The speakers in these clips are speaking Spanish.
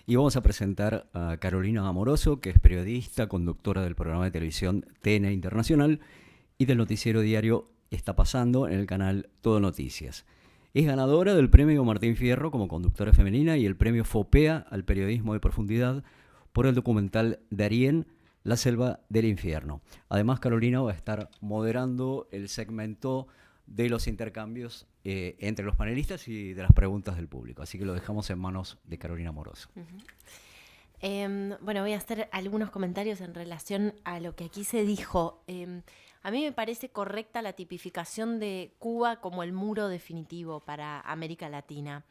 Y vamos a presentar a Carolina Amoroso, que es periodista, conductora del programa de televisión TN Internacional y del noticiero diario Está Pasando en el canal Todo Noticias. Es ganadora del premio Martín Fierro como conductora femenina y el premio FOPEA al periodismo de profundidad por el documental Darién, La Selva del Infierno. Además, Carolina va a estar moderando el segmento de los intercambios entre los panelistas y de las preguntas del público. Así que lo dejamos en manos de Carolina Amoroso. Bueno, voy a hacer algunos comentarios en relación a lo que aquí se dijo. A mí me parece correcta la tipificación de Cuba como el muro definitivo para América Latina,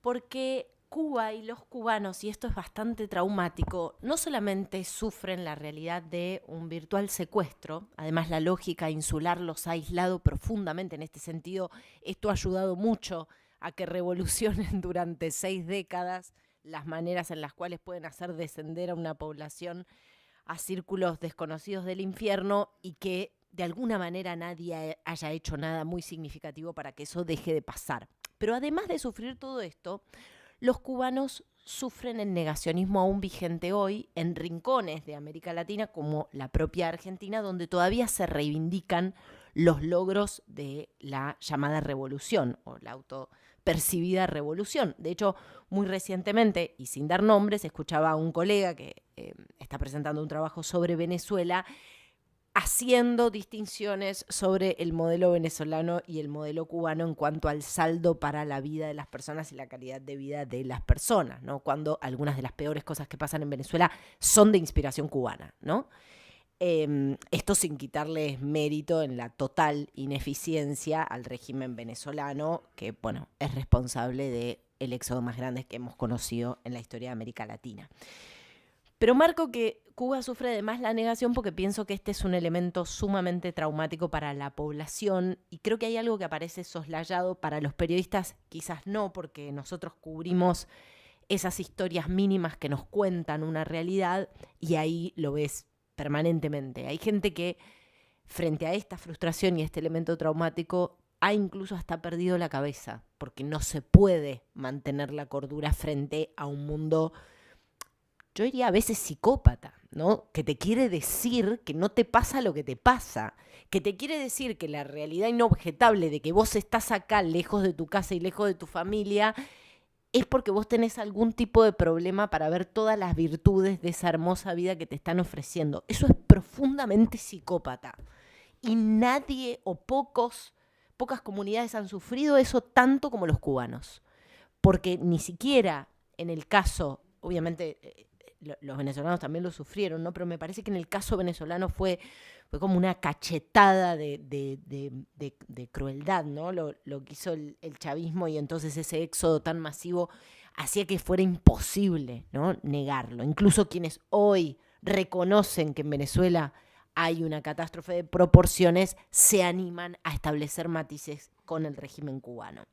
porque Cuba y los cubanos, y esto es bastante traumático, no solamente sufren la realidad de un virtual secuestro, además la lógica insular los ha aislado profundamente en este sentido. Esto ha ayudado mucho a que revolucionen durante 6 décadas las maneras en las cuales pueden hacer descender a una población a círculos desconocidos del infierno y que de alguna manera nadie haya hecho nada muy significativo para que eso deje de pasar. Pero además de sufrir todo esto, los cubanos sufren el negacionismo aún vigente hoy en rincones de América Latina como la propia Argentina, donde todavía se reivindican los logros de la llamada revolución o la autopercibida revolución. De hecho, muy recientemente, y sin dar nombres, escuchaba a un colega que está presentando un trabajo sobre Venezuela, haciendo distinciones sobre el modelo venezolano y el modelo cubano en cuanto al saldo para la vida de las personas y la calidad de vida de las personas, ¿no? Cuando algunas de las peores cosas que pasan en Venezuela son de inspiración cubana, ¿no? Esto sin quitarles mérito en la total ineficiencia al régimen venezolano, que, bueno, es responsable del éxodo más grande que hemos conocido en la historia de América Latina. Pero marco que Cuba sufre además la negación porque pienso que este es un elemento sumamente traumático para la población y creo que hay algo que aparece soslayado para los periodistas, quizás no, porque nosotros cubrimos esas historias mínimas que nos cuentan una realidad y ahí lo ves permanentemente. Hay gente que frente a esta frustración y este elemento traumático ha incluso hasta perdido la cabeza porque no se puede mantener la cordura frente a un mundo, yo diría a veces psicópata, ¿no? Que te quiere decir que no te pasa lo que te pasa, que te quiere decir que la realidad inobjetable de que vos estás acá lejos de tu casa y lejos de tu familia es porque vos tenés algún tipo de problema para ver todas las virtudes de esa hermosa vida que te están ofreciendo. Eso es profundamente psicópata. Y nadie o pocas comunidades han sufrido eso tanto como los cubanos. Porque ni siquiera en el caso, obviamente los venezolanos también lo sufrieron, ¿no? Pero me parece que en el caso venezolano fue como una cachetada de crueldad, ¿no? Lo que hizo el chavismo y entonces ese éxodo tan masivo hacía que fuera imposible, ¿no? Negarlo. Incluso quienes hoy reconocen que en Venezuela hay una catástrofe de proporciones se animan a establecer matices con el régimen cubano.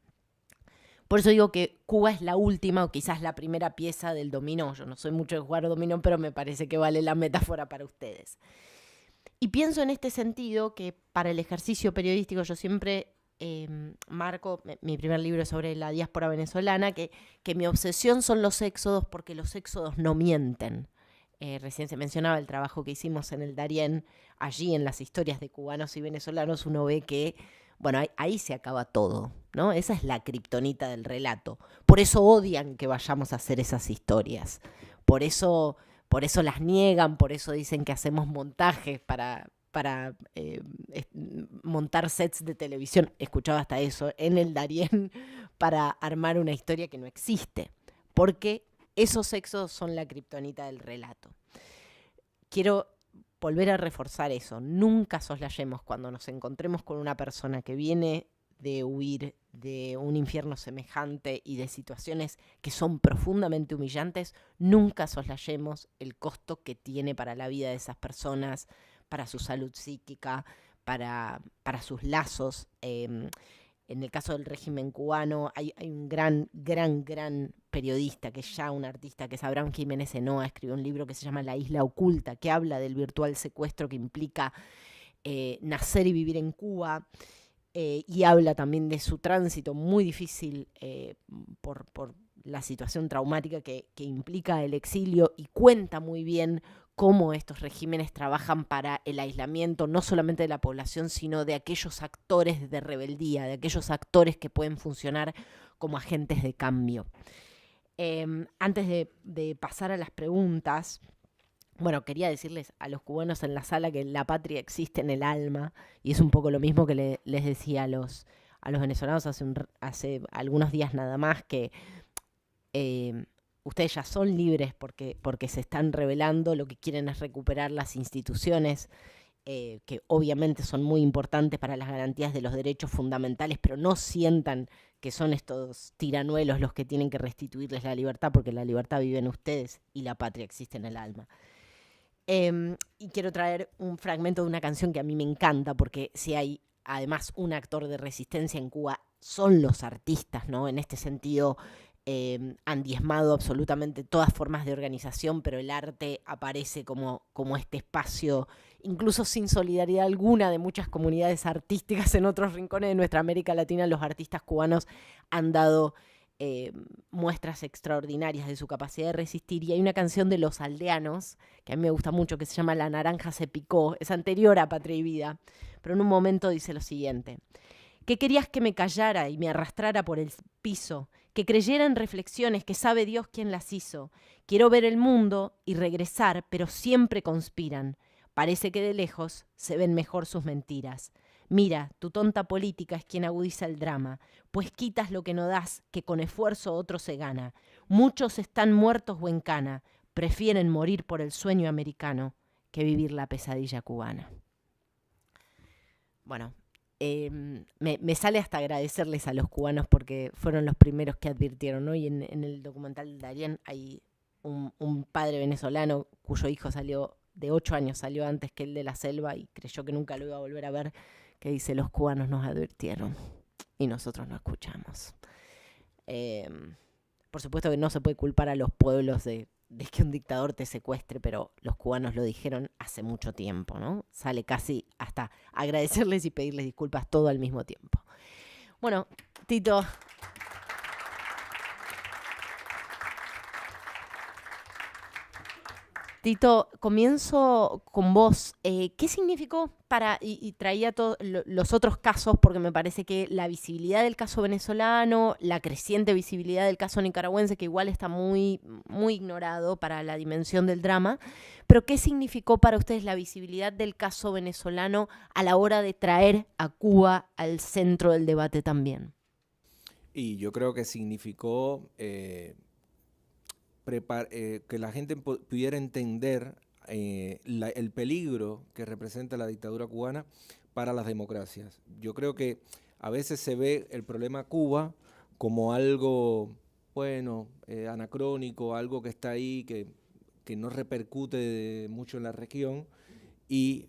Por eso digo que Cuba es la última o quizás la primera pieza del dominó. Yo no soy mucho de jugar dominó, pero me parece que vale la metáfora para ustedes. Y pienso en este sentido que para el ejercicio periodístico yo siempre marco, mi primer libro es sobre la diáspora venezolana, que mi obsesión son los éxodos porque los éxodos no mienten. Recién se mencionaba el trabajo que hicimos en el Darién. Allí en las historias de cubanos y venezolanos uno ve que, bueno, ahí se acaba todo, ¿no? Esa es la kriptonita del relato. Por eso odian que vayamos a hacer esas historias. Por eso las niegan, por eso dicen que hacemos montajes para montar sets de televisión. Escuchaba hasta eso en el Darién para armar una historia que no existe. Porque esos éxodos son la kriptonita del relato. Quiero volver a reforzar eso. Nunca soslayemos cuando nos encontremos con una persona que viene de huir de un infierno semejante y de situaciones que son profundamente humillantes. Nunca soslayemos el costo que tiene para la vida de esas personas, para su salud psíquica, para sus lazos. En el caso del régimen cubano hay un gran periodista, que es ya un artista, que es Abraham Jiménez Enoa, escribió un libro que se llama La Isla Oculta, que habla del virtual secuestro que implica nacer y vivir en Cuba, y habla también de su tránsito muy difícil por la situación traumática que implica el exilio, y cuenta muy bien cómo estos regímenes trabajan para el aislamiento no solamente de la población, sino de aquellos actores de rebeldía, de aquellos actores que pueden funcionar como agentes de cambio. Antes de pasar a las preguntas, bueno, quería decirles a los cubanos en la sala que la patria existe en el alma, y es un poco lo mismo que les decía a los venezolanos hace algunos días nada más, que ustedes ya son libres porque se están rebelando, lo que quieren es recuperar las instituciones, que obviamente son muy importantes para las garantías de los derechos fundamentales, pero no sientan que son estos tiranuelos los que tienen que restituirles la libertad, porque la libertad vive en ustedes y la patria existe en el alma. Y quiero traer un fragmento de una canción que a mí me encanta, porque si hay además un actor de resistencia en Cuba, son los artistas, ¿no? En este sentido, han diezmado absolutamente todas formas de organización, pero el arte aparece como este espacio, incluso sin solidaridad alguna de muchas comunidades artísticas en otros rincones de nuestra América Latina. Los artistas cubanos han dado muestras extraordinarias de su capacidad de resistir, y hay una canción de Los Aldeanos que a mí me gusta mucho, que se llama La naranja se picó, es anterior a Patria y Vida, pero en un momento dice lo siguiente: ¿qué querías que me callara y me arrastrara por el piso? Que creyera en reflexiones que sabe Dios quién las hizo. Quiero ver el mundo y regresar, pero siempre conspiran. Parece que de lejos se ven mejor sus mentiras. Mira, tu tonta política es quien agudiza el drama, pues quitas lo que no das, que con esfuerzo otro se gana. Muchos están muertos o en cana, prefieren morir por el sueño americano que vivir la pesadilla cubana. Bueno, me sale hasta agradecerles a los cubanos porque fueron los primeros que advirtieron, ¿no? Y en el documental de Darien hay un padre venezolano cuyo hijo salió de 8 años, salió antes que el de la selva y creyó que nunca lo iba a volver a ver, que dice: los cubanos nos advirtieron y nosotros no escuchamos. Por supuesto que no se puede culpar a los pueblos de que un dictador te secuestre, pero los cubanos lo dijeron hace mucho tiempo, ¿no? Sale casi hasta agradecerles y pedirles disculpas todo al mismo tiempo. Bueno, Tito. Tito, comienzo con vos. ¿Qué significó y traía todos los otros casos, porque me parece que la visibilidad del caso venezolano, la creciente visibilidad del caso nicaragüense, que igual está muy, muy ignorado para la dimensión del drama, pero qué significó para ustedes la visibilidad del caso venezolano a la hora de traer a Cuba al centro del debate también? Y yo creo que significó que la gente pudiera entender el peligro que representa la dictadura cubana para las democracias. Yo creo que a veces se ve el problema Cuba como algo, bueno, anacrónico, algo que está ahí, que no repercute mucho en la región, y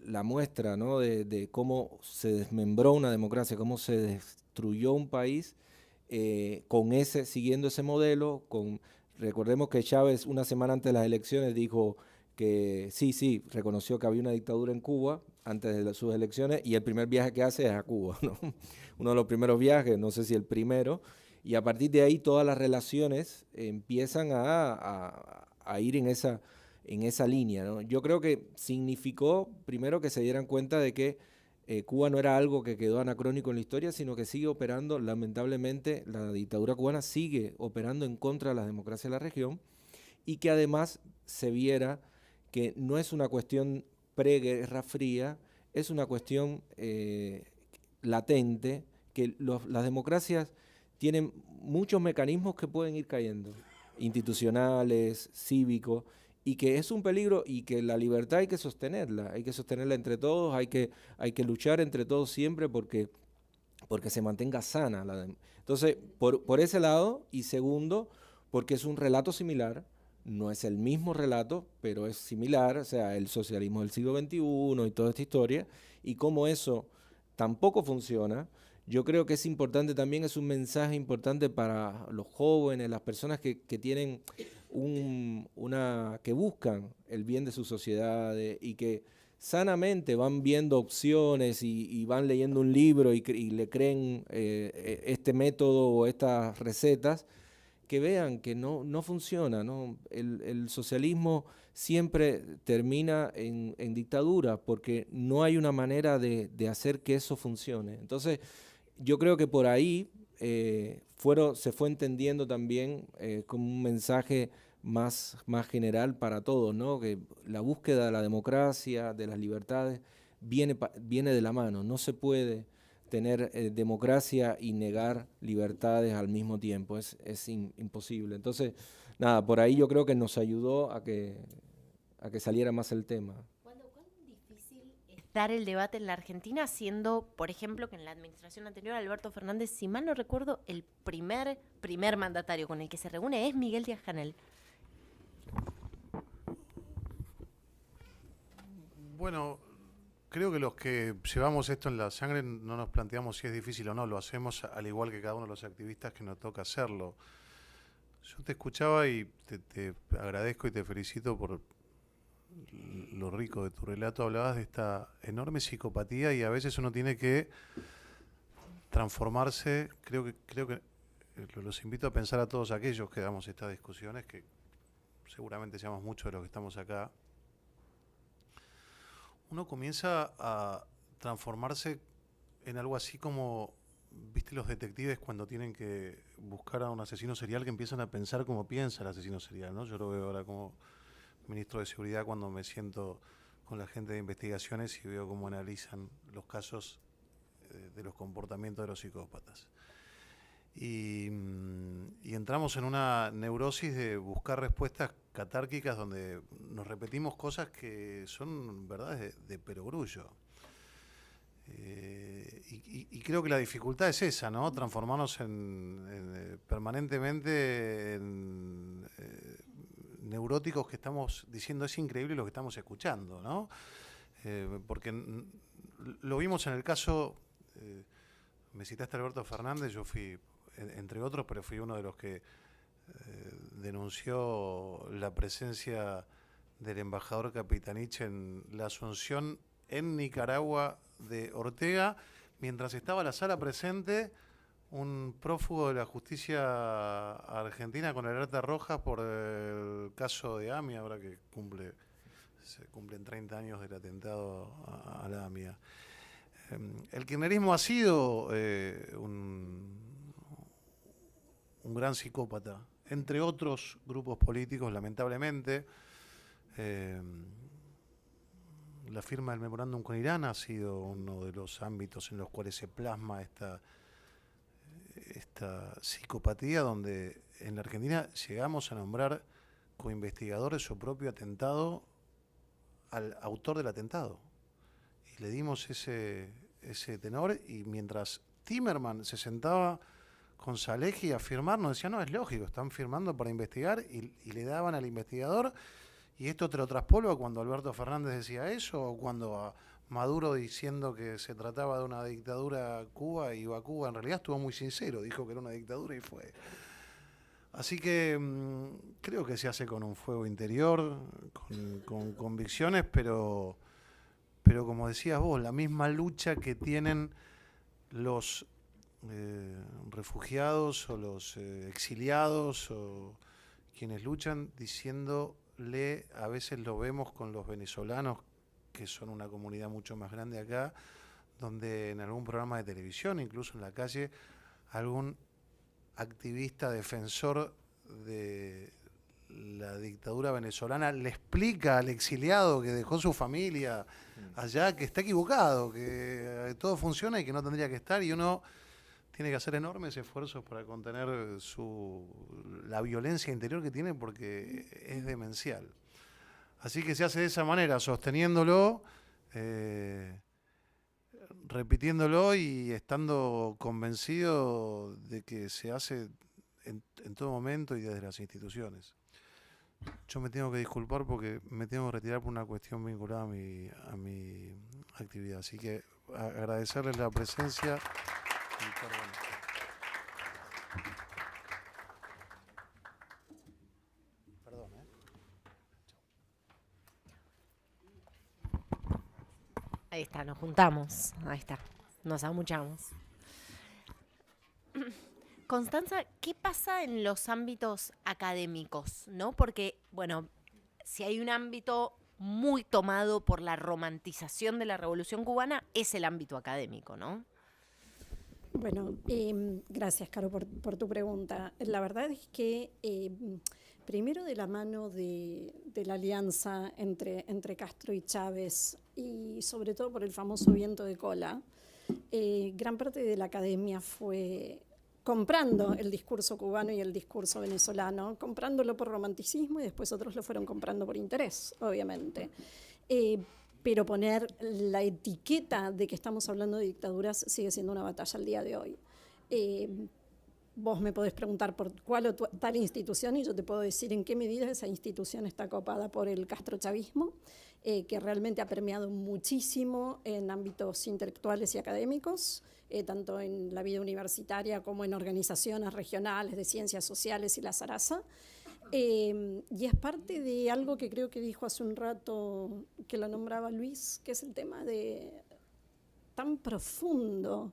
la muestra, ¿no?, de cómo se desmembró una democracia, cómo se destruyó un país, siguiendo ese modelo. Recordemos que Chávez, una semana antes de las elecciones, dijo que sí, reconoció que había una dictadura en Cuba antes de sus elecciones, y el primer viaje que hace es a Cuba, ¿no? Uno de los primeros viajes, no sé si el primero, y a partir de ahí todas las relaciones empiezan a ir en esa línea, ¿no? Yo creo que significó, primero, que se dieran cuenta de que Cuba no era algo que quedó anacrónico en la historia, sino que sigue operando. Lamentablemente, la dictadura cubana sigue operando en contra de las democracias de la región, y que además se viera que no es una cuestión pre-Guerra Fría, es una cuestión latente, que las democracias tienen muchos mecanismos que pueden ir cayendo, institucionales, cívicos, y que es un peligro, y que la libertad hay que sostenerla entre todos, hay que luchar entre todos siempre porque se mantenga sana. Entonces, por ese lado, y segundo, porque es un relato similar, no es el mismo relato, pero es similar, o sea, el socialismo del siglo XXI y toda esta historia, y cómo eso tampoco funciona. Yo creo que es importante también, es un mensaje importante para los jóvenes, las personas que tienen que buscan el bien de sus sociedades y que sanamente van viendo opciones y van leyendo un libro y le creen este método o estas recetas, que vean que no funciona, ¿no? El socialismo siempre termina en dictadura porque no hay una manera de hacer que eso funcione. Entonces, yo creo que por ahí se fue entendiendo también como un mensaje más general para todos, ¿no? Que la búsqueda de la democracia, de las libertades, viene de la mano. No se puede tener democracia y negar libertades al mismo tiempo. Es imposible. Entonces, nada, por ahí yo creo que nos ayudó a que saliera más el tema. ¿Cuán difícil es dar el debate en la Argentina, siendo, por ejemplo, que en la administración anterior Alberto Fernández, si mal no recuerdo, el primer mandatario con el que se reúne es Miguel Díaz-Canel? Bueno, creo que los que llevamos esto en la sangre no nos planteamos si es difícil o no, lo hacemos al igual que cada uno de los activistas que nos toca hacerlo. Yo te escuchaba y te agradezco y te felicito por lo rico de tu relato. Hablabas de esta enorme psicopatía y a veces uno tiene que transformarse. Creo que los invito a pensar a todos aquellos que damos estas discusiones, que seguramente seamos muchos de los que estamos acá. Uno comienza a transformarse en algo así como, ¿viste los detectives cuando tienen que buscar a un asesino serial, que empiezan a pensar como piensa el asesino serial, ¿no? Yo lo veo ahora como ministro de Seguridad cuando me siento con la gente de investigaciones y veo cómo analizan los casos de los comportamientos de los psicópatas. Y entramos en una neurosis de buscar respuestas catárquicas donde nos repetimos cosas que son verdades de perogrullo. Y creo que la dificultad es esa, ¿no? Transformarnos permanentemente en neuróticos que estamos diciendo es increíble lo que estamos escuchando, ¿no? Porque lo vimos en el caso, me citaste a Alberto Fernández, yo fui, entre otros, pero fui uno de los que denunció la presencia del embajador Capitanich en la Asunción en Nicaragua de Ortega, mientras estaba la sala presente un prófugo de la justicia argentina con alerta roja por el caso de AMIA, ahora que se cumplen 30 años del atentado a la AMIA. El kirchnerismo ha sido un gran psicópata, entre otros grupos políticos, lamentablemente. La firma del memorándum con Irán ha sido uno de los ámbitos en los cuales se plasma esta psicopatía, donde en la Argentina llegamos a nombrar coinvestigador de su propio atentado al autor del atentado. Y le dimos ese tenor, y mientras Timerman se sentaba con Salehi a firmar, nos decía, no, es lógico, están firmando para investigar, y le daban al investigador, y esto te lo traspolva cuando Alberto Fernández decía eso, o cuando a Maduro diciendo que se trataba de una dictadura Cuba, y iba a Cuba, en realidad estuvo muy sincero, dijo que era una dictadura y fue. Así que creo que se hace con un fuego interior, con convicciones, pero como decías vos, la misma lucha que tienen los refugiados o los exiliados o quienes luchan, diciéndole, a veces lo vemos con los venezolanos, que son una comunidad mucho más grande acá, donde en algún programa de televisión, incluso en la calle, algún activista defensor de la dictadura venezolana le explica al exiliado que dejó su familia allá que está equivocado, que todo funciona y que no tendría que estar, y uno tiene que hacer enormes esfuerzos para contener la violencia interior que tiene, porque es demencial. Así que se hace de esa manera, sosteniéndolo, repitiéndolo y estando convencido de que se hace en todo momento y desde las instituciones. Yo me tengo que disculpar porque me tengo que retirar por una cuestión vinculada a mi actividad. Así que agradecerles la presencia. Perdón, Ahí está, nos juntamos. Ahí está, nos amuchamos. Constanza, ¿qué pasa en los ámbitos académicos, ¿no? Porque, bueno, si hay un ámbito muy tomado por la romantización de la Revolución Cubana, es el ámbito académico, ¿no? Bueno, gracias, Caro, por tu pregunta. La verdad es que primero de la mano de la alianza entre Castro y Chávez, y sobre todo por el famoso viento de cola, gran parte de la academia fue comprando el discurso cubano y el discurso venezolano, comprándolo por romanticismo y después otros lo fueron comprando por interés, obviamente. Pero poner la etiqueta de que estamos hablando de dictaduras sigue siendo una batalla al día de hoy. Vos me podés preguntar por cuál o tal institución y yo te puedo decir en qué medida esa institución está copada por el castrochavismo, que realmente ha permeado muchísimo en ámbitos intelectuales y académicos, tanto en la vida universitaria como en organizaciones regionales de ciencias sociales y la Sarasa. Y es parte de algo que creo que dijo hace un rato, que lo nombraba Luis, que es el tema de tan profundo,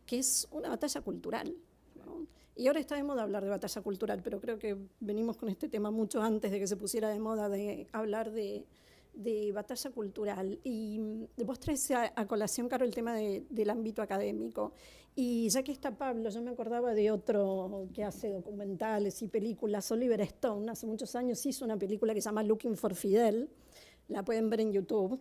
que es una batalla cultural, ¿no? Y ahora está de moda hablar de batalla cultural, pero creo que venimos con este tema mucho antes de que se pusiera de moda de hablar de batalla cultural. Y vos traes a colación, Caro, el tema del ámbito académico. Y ya que está Pablo, yo me acordaba de otro que hace documentales y películas, Oliver Stone, hace muchos años hizo una película que se llama Looking for Fidel, la pueden ver en YouTube.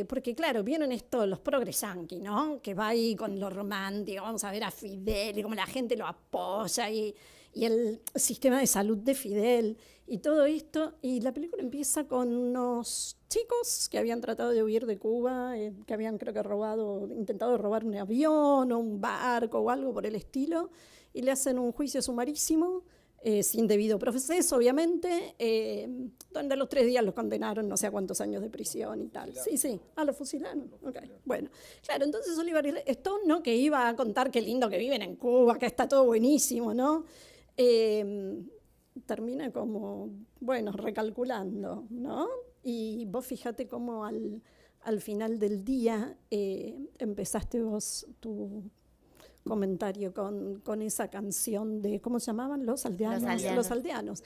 Porque claro, vieron esto, los progres yanquis, ¿no? Que va ahí con lo romántico, vamos a ver a Fidel y cómo la gente lo apoya y el sistema de salud de Fidel y todo esto. Y la película empieza con unos chicos que habían tratado de huir de Cuba, que habían creo que intentado robar un avión o un barco o algo por el estilo, y le hacen un juicio sumarísimo, sin debido proceso, obviamente, donde a los 3 días los condenaron no sé a cuántos años de prisión y tal. Sí, los fusilaron. Okay. Bueno, claro, entonces Oliver Stone, ¿no? Que iba a contar qué lindo que viven en Cuba, que está todo buenísimo, ¿no? Termina como, bueno, recalculando, ¿no? Y vos fíjate cómo al final del día empezaste vos tu comentario con esa canción de, ¿cómo se llamaban? Los aldeanos. Los aldeanos.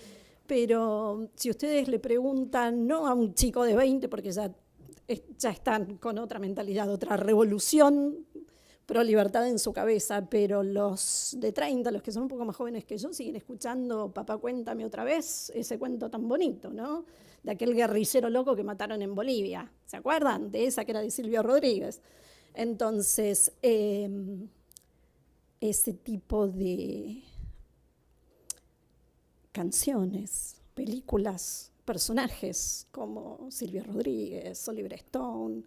Pero si ustedes le preguntan, no a un chico de 20, porque ya están con otra mentalidad, otra revolución pro libertad en su cabeza, pero los de 30, los que son un poco más jóvenes que yo, siguen escuchando Papá, cuéntame otra vez ese cuento tan bonito, ¿no? De aquel guerrillero loco que mataron en Bolivia. ¿Se acuerdan? De esa que era de Silvio Rodríguez. Entonces, ese tipo de canciones, películas, personajes como Silvio Rodríguez, Oliver Stone,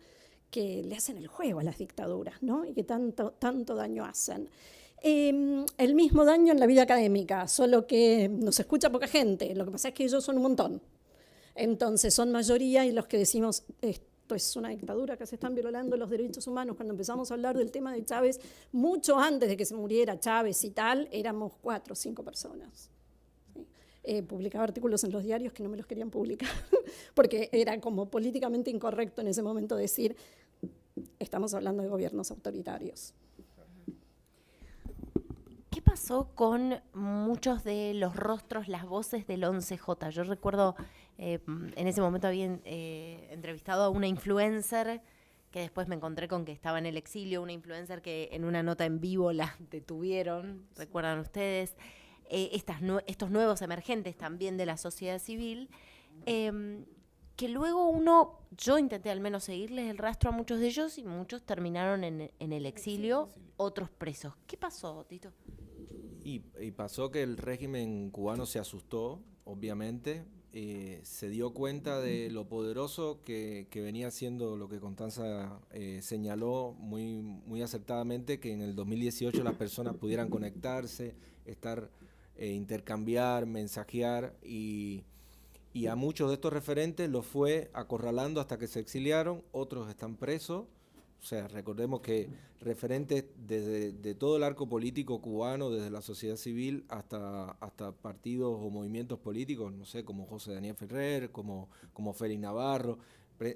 que le hacen el juego a las dictaduras, ¿no? Y que tanto daño hacen. El mismo daño en la vida académica, solo que nos escucha poca gente. Lo que pasa es que ellos son un montón. Entonces son mayoría y los que decimos esto es una dictadura, que se están violando los derechos humanos. Cuando empezamos a hablar del tema de Chávez, mucho antes de que se muriera Chávez y tal, éramos 4 o 5 personas. Publicaba artículos en los diarios que no me los querían publicar, porque era como políticamente incorrecto en ese momento decir, estamos hablando de gobiernos autoritarios. ¿Qué pasó con muchos de los rostros, las voces del 11J? Yo recuerdo, en ese momento había entrevistado a una influencer que después me encontré con que estaba en el exilio, una influencer que en una nota en vivo la detuvieron, ¿recuerdan ustedes? Estos nuevos emergentes también de la sociedad civil, que luego yo intenté al menos seguirles el rastro a muchos de ellos y muchos terminaron en el exilio, otros presos. ¿Qué pasó, Tito? Y pasó que el régimen cubano se asustó, obviamente, se dio cuenta de lo poderoso que venía siendo lo que Constanza señaló muy acertadamente, que en el 2018 las personas pudieran conectarse, intercambiar, mensajear, y a muchos de estos referentes los fue acorralando hasta que se exiliaron, otros están presos. O sea, recordemos que referentes de todo el arco político cubano, desde la sociedad civil hasta partidos o movimientos políticos, no sé, como José Daniel Ferrer, como Félix Navarro,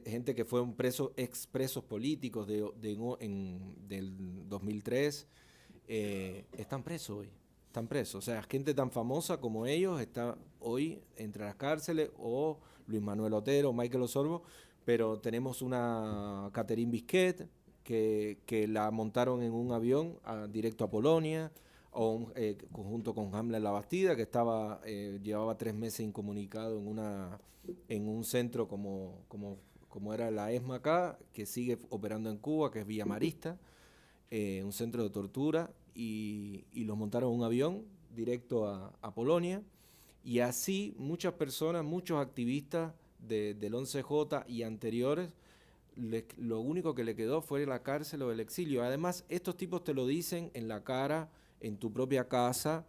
gente que fueron expresos políticos del 2003, están presos hoy. están presos. O sea, gente tan famosa como ellos está hoy entre las cárceles, o Luis Manuel Otero, Michael Osorbo, pero tenemos una Catherine Bisquet, que la montaron en un avión directo a Polonia, junto con Hamlet Labastida, que llevaba 3 meses incomunicado en un centro como era la ESMA acá, que sigue operando en Cuba, que es Villa Marista, un centro de tortura, y los montaron en un avión directo a Polonia, y así muchas personas, muchos activistas del 11J y anteriores, lo único que le quedó fue la cárcel o el exilio. Además, estos tipos te lo dicen en la cara, en tu propia casa,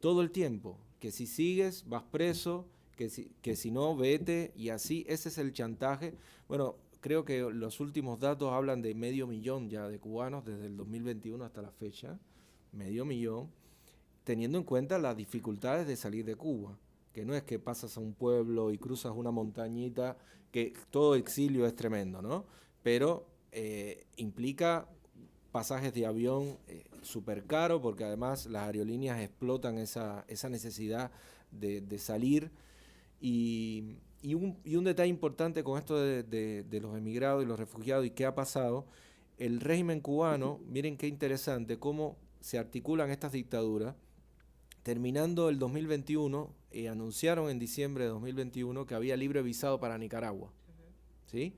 todo el tiempo, que si sigues vas preso, que si no, vete, y así. Ese es el chantaje. Bueno, creo que los últimos datos hablan de 500.000 ya de cubanos desde el 2021 hasta la fecha, 500.000, teniendo en cuenta las dificultades de salir de Cuba, que no es que pasas a un pueblo y cruzas una montañita, que todo exilio es tremendo, ¿no? Pero implica pasajes de avión súper caros, porque además las aerolíneas explotan esa necesidad de salir. Y un detalle importante con esto de los emigrados y los refugiados y qué ha pasado, el régimen cubano, miren qué interesante cómo se articulan estas dictaduras. Terminando el 2021, anunciaron en diciembre de 2021 que había libre visado para Nicaragua, ¿sí?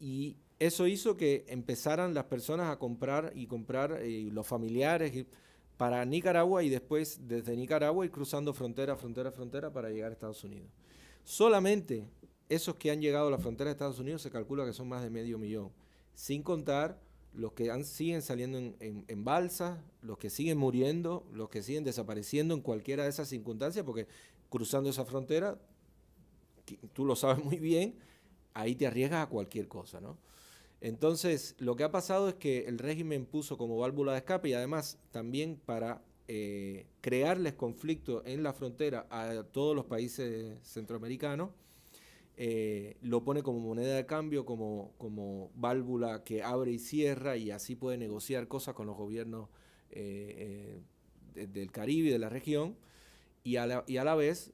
Y eso hizo que empezaran las personas a comprar los familiares para Nicaragua, y después desde Nicaragua ir cruzando frontera para llegar a Estados Unidos. Solamente esos que han llegado a la frontera de Estados Unidos se calcula que son más de 500.000, sin contar los que siguen saliendo en balsas, los que siguen muriendo, los que siguen desapareciendo en cualquiera de esas circunstancias, porque cruzando esa frontera, tú lo sabes muy bien, ahí te arriesgas a cualquier cosa, ¿no? Entonces, lo que ha pasado es que el régimen puso como válvula de escape, y además también para crearles conflicto en la frontera a todos los países centroamericanos, lo pone como moneda de cambio, como válvula que abre y cierra, y así puede negociar cosas con los gobiernos del Caribe y de la región, y a la vez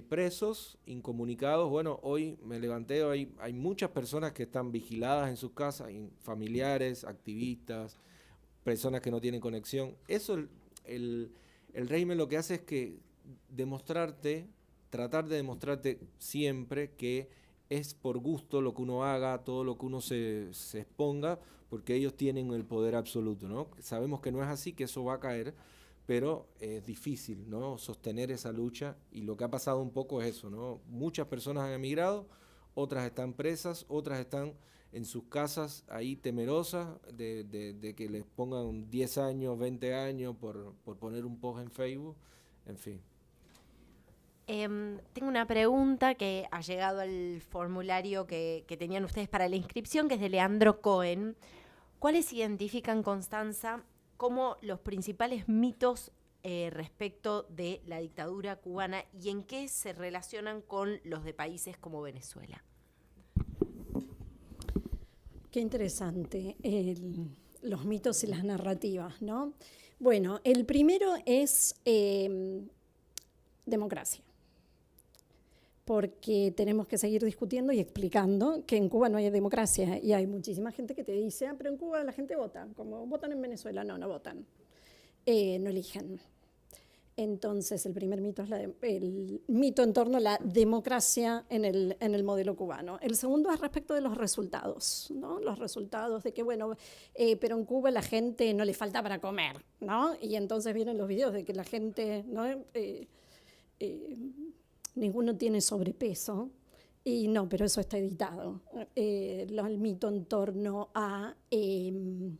presos, incomunicados. Bueno, hoy me levanté, hay muchas personas que están vigiladas en sus casas, familiares, activistas, personas que no tienen conexión. Eso el régimen lo que hace es que tratar de demostrarte siempre que es por gusto lo que uno haga, todo lo que uno se exponga, porque ellos tienen el poder absoluto, ¿no? Sabemos que no es así, que eso va a caer, pero es difícil, ¿no?, sostener esa lucha, y lo que ha pasado un poco es eso, ¿no? Muchas personas han emigrado, otras están presas, otras están en sus casas ahí temerosas de que les pongan 10 años, 20 años por poner un post en Facebook, en fin. Tengo una pregunta que ha llegado al formulario que tenían ustedes para la inscripción, que es de Leandro Cohen. ¿Cuáles identifican, Constanza, como los principales mitos respecto de la dictadura cubana, y en qué se relacionan con los de países como Venezuela? Qué interesante, los mitos y las narrativas, ¿no? Bueno, el primero es democracia, porque tenemos que seguir discutiendo y explicando que en Cuba no hay democracia, y hay muchísima gente que te dice, pero en Cuba la gente vota, como votan en Venezuela. No votan, no eligen. Entonces, el primer mito es el mito en torno a la democracia en el modelo cubano. El segundo es respecto de los resultados, ¿no? Los resultados de que, bueno, pero en Cuba la gente no le falta para comer, ¿no? Y entonces vienen los videos de que la gente, ¿no?, ninguno tiene sobrepeso, y no, pero eso está editado. El mito en torno a el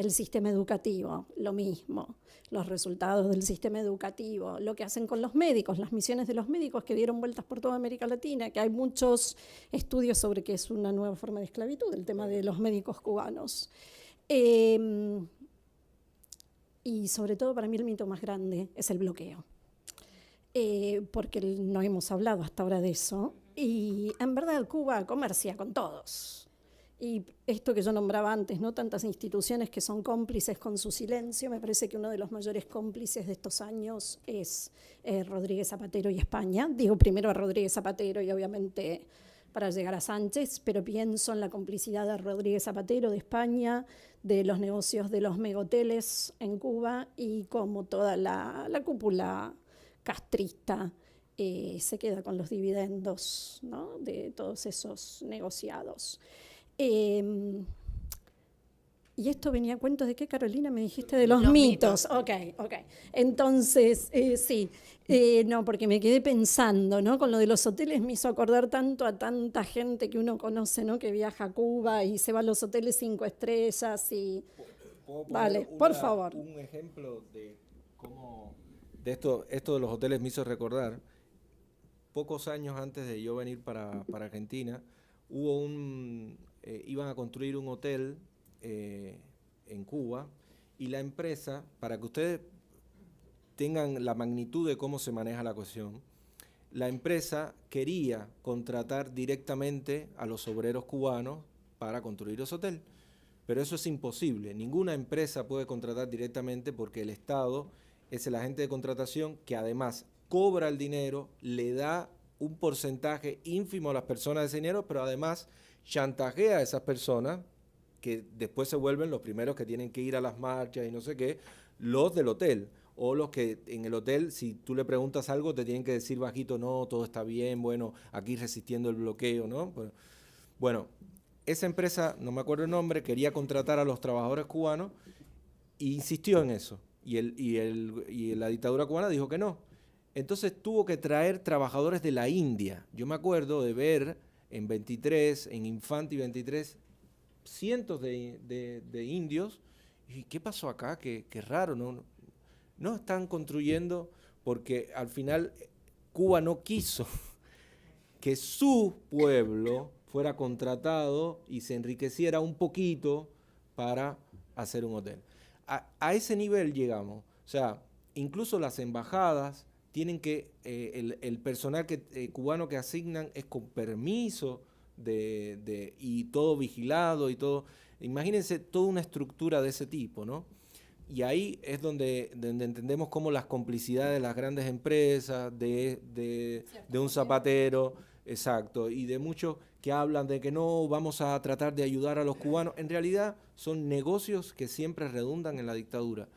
sistema educativo, lo mismo, los resultados del sistema educativo, lo que hacen con los médicos, las misiones de los médicos que dieron vueltas por toda América Latina, que hay muchos estudios sobre que es una nueva forma de esclavitud, el tema de los médicos cubanos. Y sobre todo, para mí el mito más grande es el bloqueo. Porque no hemos hablado hasta ahora de eso, y en verdad Cuba comercia con todos, Y esto que yo nombraba antes, ¿no? Tantas instituciones que son cómplices con su silencio, me parece que uno de los mayores cómplices de estos años es Rodríguez Zapatero y España. Digo primero a Rodríguez Zapatero y obviamente para llegar a Sánchez, pero pienso en la complicidad de Rodríguez Zapatero, de España, de los negocios de los megahoteles en Cuba y como toda la cúpula castrista se queda con los dividendos, ¿no? De todos esos negociados. Y esto venía a cuento de qué, Carolina, me dijiste de los mitos. Ok. Entonces, sí, no, porque me quedé pensando, ¿no? Con lo de los hoteles me hizo acordar tanto a tanta gente que uno conoce, ¿no? Que viaja a Cuba y se va a los hoteles 5 estrellas y... Vale, por favor. Un ejemplo de cómo de esto de los hoteles me hizo recordar, pocos años antes de yo venir para Argentina, iban a construir un hotel en Cuba y la empresa, para que ustedes tengan la magnitud de cómo se maneja la cuestión, la empresa quería contratar directamente a los obreros cubanos para construir ese hotel, pero eso es imposible. Ninguna empresa puede contratar directamente porque el Estado es el agente de contratación que además cobra el dinero, le da un porcentaje ínfimo a las personas de ese dinero, pero además chantajea a esas personas que después se vuelven los primeros que tienen que ir a las marchas y no sé qué, los del hotel, o los que en el hotel, si tú le preguntas algo, te tienen que decir bajito, no, todo está bien, bueno, aquí resistiendo el bloqueo, ¿no? Bueno, esa empresa, no me acuerdo el nombre, quería contratar a los trabajadores cubanos e insistió en eso, y la dictadura cubana dijo que no. Entonces tuvo que traer trabajadores de la India. Yo me acuerdo de ver en 23, en Infante y 23, cientos de indios. ¿Y qué pasó acá? Qué raro, no están construyendo porque al final Cuba no quiso que su pueblo fuera contratado y se enriqueciera un poquito para hacer un hotel. A ese nivel llegamos. O sea, incluso las embajadas tienen que, el personal cubano que asignan es con permiso y todo vigilado y todo. Imagínense toda una estructura de ese tipo, ¿no? Y ahí es donde entendemos cómo las complicidades de las grandes empresas, de un zapatero, exacto, y de muchos que hablan de que no vamos a tratar de ayudar a los cubanos, en realidad son negocios que siempre redundan en la dictadura,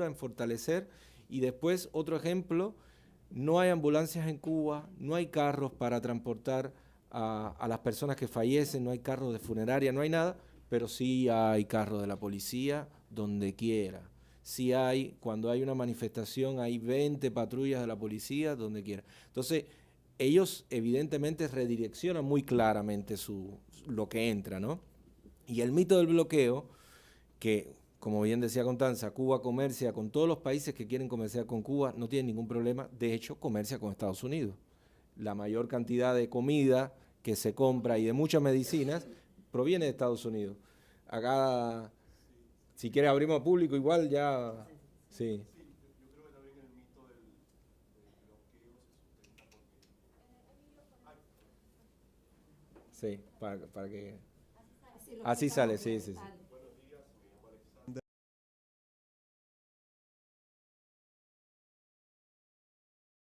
en fortalecer. Y después, otro ejemplo, no hay ambulancias en Cuba, no hay carros para transportar a las personas que fallecen, no hay carros de funeraria, no hay nada, pero sí hay carros de la policía donde quiera. Sí hay, cuando hay una manifestación, hay 20 patrullas de la policía donde quiera. Entonces, ellos evidentemente redireccionan muy claramente lo que entra, ¿no? Y el mito del bloqueo, que como bien decía Constanza, Cuba comercia con todos los países que quieren comerciar con Cuba, no tiene ningún problema, de hecho comercia con Estados Unidos. La mayor cantidad de comida que se compra y de muchas medicinas proviene de Estados Unidos. Acá, si quiere abrimos a público, igual ya, sí. Yo creo que también el mito del bloqueo se sustenta porque... Sí, para que... Así sale, sí.